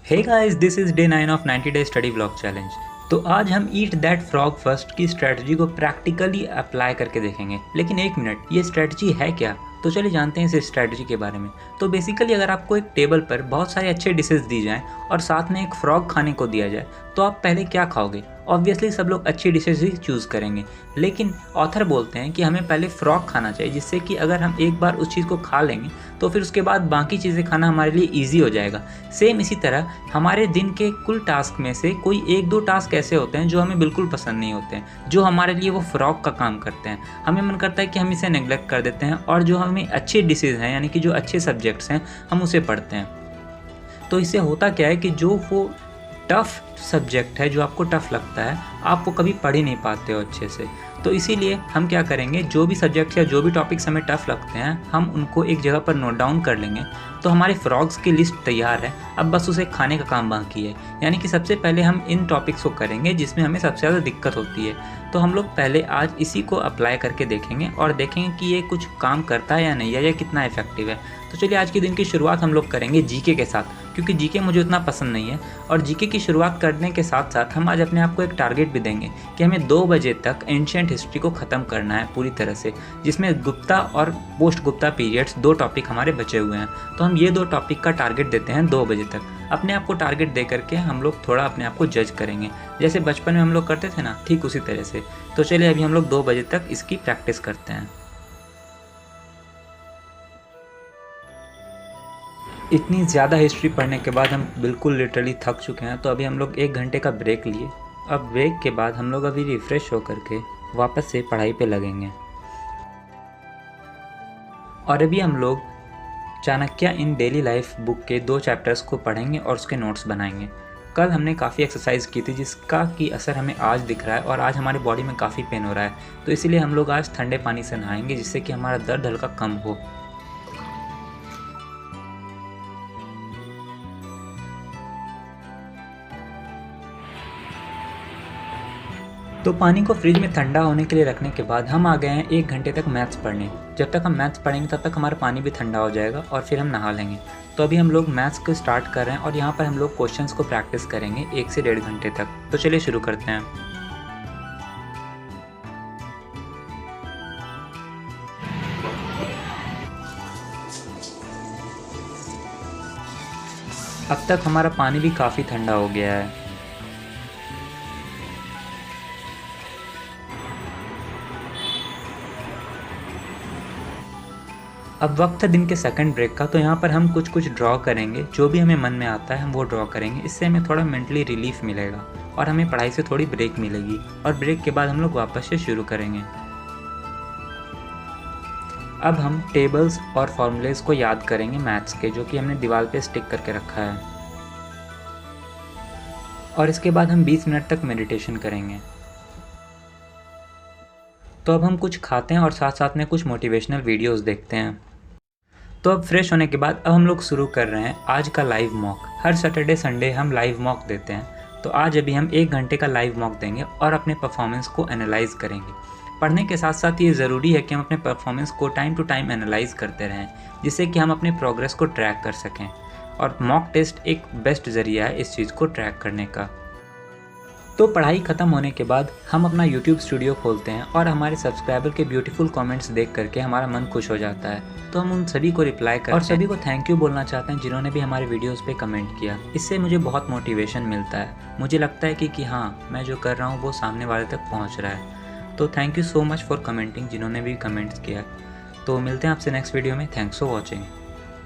Hey guys, this is day 9 of 90 day study blog challenge. तो आज हम eat that frog first की strategy को प्रैक्टिकली अप्लाई करके देखेंगे। लेकिन एक मिनट, ये स्ट्रेटजी है क्या? तो चलिए जानते हैं इस स्ट्रेटजी के बारे में। तो बेसिकली अगर आपको एक टेबल पर बहुत सारे अच्छे डिशेस दी जाएं और साथ में एक फ्रॉग खाने को दिया जाए तो आप पहले क्या खाओगे? ऑब्वियसली सब लोग अच्छी डिशेस ही चूज़ करेंगे, लेकिन ऑथर बोलते हैं कि हमें पहले फ्रॉग खाना चाहिए, जिससे कि अगर हम एक बार उस चीज़ को खा लेंगे तो फिर उसके बाद बाकी चीज़ें खाना हमारे लिए ईजी हो जाएगा। सेम इसी तरह हमारे दिन के कुल टास्क में से कोई एक दो टास्क ऐसे होते हैं जो हमें बिल्कुल पसंद नहीं होते हैं, जो हमारे लिए वो फ्रॉग का काम करते हैं। हमें मन करता है कि हम इसे नेग्लेक्ट कर देते हैं और जो हमें अच्छे डिशेज़ हैं, यानी कि जो अच्छे सब्जेक्ट्स हैं, हम उसे पढ़ते हैं। तो इससे होता क्या है कि जो वो टफ़ सब्जेक्ट है, जो आपको टफ़ लगता है, आप वो कभी पढ़ ही नहीं पाते हो अच्छे से। तो इसीलिए हम क्या करेंगे, जो भी सब्जेक्ट्स या जो भी टॉपिक्स हमें टफ़ लगते हैं, हम उनको एक जगह पर नोट डाउन कर लेंगे। तो हमारे फ्रॉग्स की लिस्ट तैयार है, अब बस उसे खाने का काम बाकी है। यानी कि सबसे पहले हम इन टॉपिक्स को करेंगे जिसमें हमें सबसे ज़्यादा दिक्कत होती है। तो हम लोग पहले आज इसी को अप्लाई करके देखेंगे और देखेंगे कि ये कुछ काम करता है या नहीं, या ये कितना इफेक्टिव है। तो चलिए आज के दिन की शुरुआत हम लोग करेंगे जीके के साथ, क्योंकि जीके मुझे उतना पसंद नहीं है। और जीके की शुरुआत करने के साथ साथ हम आज अपने आप को एक टारगेट भी देंगे कि हमें 2 बजे तक एंशिएंट हिस्ट्री को ख़त्म करना है पूरी तरह से, जिसमें गुप्ता और पोस्ट गुप्ता पीरियड्स 2 टॉपिक हमारे बचे हुए हैं। तो हम ये 2 टॉपिक का टारगेट देते हैं 2 बजे तक। अपने आप को टारगेट दे करके हम लोग थोड़ा अपने आप को जज करेंगे, जैसे बचपन में हम लोग करते थे ना, ठीक उसी तरह से। तो चलिए अभी हम लोग 2 बजे तक इसकी प्रैक्टिस करते हैं। इतनी ज़्यादा हिस्ट्री पढ़ने के बाद हम बिल्कुल लिटरली थक चुके हैं, तो अभी हम लोग 1 घंटे का ब्रेक लिए। अब ब्रेक के बाद हम लोग अभी रिफ़्रेश होकर के वापस से पढ़ाई पे लगेंगे। और अभी हम लोग चाणक्य इन डेली लाइफ बुक के 2 चैप्टर्स को पढ़ेंगे और उसके नोट्स बनाएंगे। कल हमने काफ़ी एक्सरसाइज की थी जिसका कि असर हमें आज दिख रहा है, और आज हमारी बॉडी में काफ़ी पेन हो रहा है। तो इसीलिए हम लोग आज ठंडे पानी से नहाएंगे, जिससे कि हमारा दर्द हल्का कम हो। तो पानी को फ्रिज में ठंडा होने के लिए रखने के बाद हम आ गए हैं 1 घंटे तक मैथ्स पढ़ने। जब तक हम मैथ्स पढ़ेंगे तब तक हमारा पानी भी ठंडा हो जाएगा और फिर हम नहा लेंगे। तो अभी हम लोग मैथ्स को स्टार्ट कर रहे हैं और यहाँ पर हम लोग क्वेश्चंस को प्रैक्टिस करेंगे 1 से 1.5 घंटे तक। तो चलिए शुरू करते हैं। अब तक हमारा पानी भी काफ़ी ठंडा हो गया है। अब वक्त है दिन के सेकंड ब्रेक का। तो यहाँ पर हम कुछ ड्रॉ करेंगे, जो भी हमें मन में आता है हम वो ड्रॉ करेंगे। इससे हमें थोड़ा मेंटली रिलीफ मिलेगा और हमें पढ़ाई से थोड़ी ब्रेक मिलेगी। और ब्रेक के बाद हम लोग वापस से शुरू करेंगे। अब हम टेबल्स और फॉर्मूलेस को याद करेंगे मैथ्स के, जो कि हमने दीवार पे स्टिक करके रखा है। और इसके बाद हम 20 मिनट तक मेडिटेशन करेंगे। तो अब हम कुछ खाते हैं और साथ साथ में कुछ मोटिवेशनल वीडियोस देखते हैं। तो अब फ्रेश होने के बाद अब हम लोग शुरू कर रहे हैं आज का लाइव मॉक। हर सैटरडे संडे हम लाइव मॉक देते हैं। तो आज अभी हम 1 घंटे का लाइव मॉक देंगे और अपने परफॉर्मेंस को एनालाइज करेंगे। पढ़ने के साथ साथ ये ज़रूरी है कि हम अपने परफॉर्मेंस को टाइम टू टाइम एनालाइज करते रहें, जिससे कि हम अपने प्रोग्रेस को ट्रैक कर सकें। और मॉक टेस्ट एक बेस्ट ज़रिया है इस चीज़ को ट्रैक करने का। तो पढ़ाई ख़त्म होने के बाद हम अपना YouTube स्टूडियो खोलते हैं और हमारे सब्सक्राइबर के ब्यूटीफुल कमेंट्स देख करके हमारा मन खुश हो जाता है। तो हम उन सभी को रिप्लाई करते हैं और सभी को थैंक यू बोलना चाहते हैं जिन्होंने भी हमारे वीडियोस पे कमेंट किया। इससे मुझे बहुत मोटिवेशन मिलता है। मुझे लगता है कि हाँ, मैं जो कर रहा हूँ वो सामने वाले तक पहुँच रहा है। तो thank you so much for commenting, जिन्होंने भी कमेंट्स किया। तो मिलते हैं आपसे नेक्स्ट वीडियो में। Thanks for watching.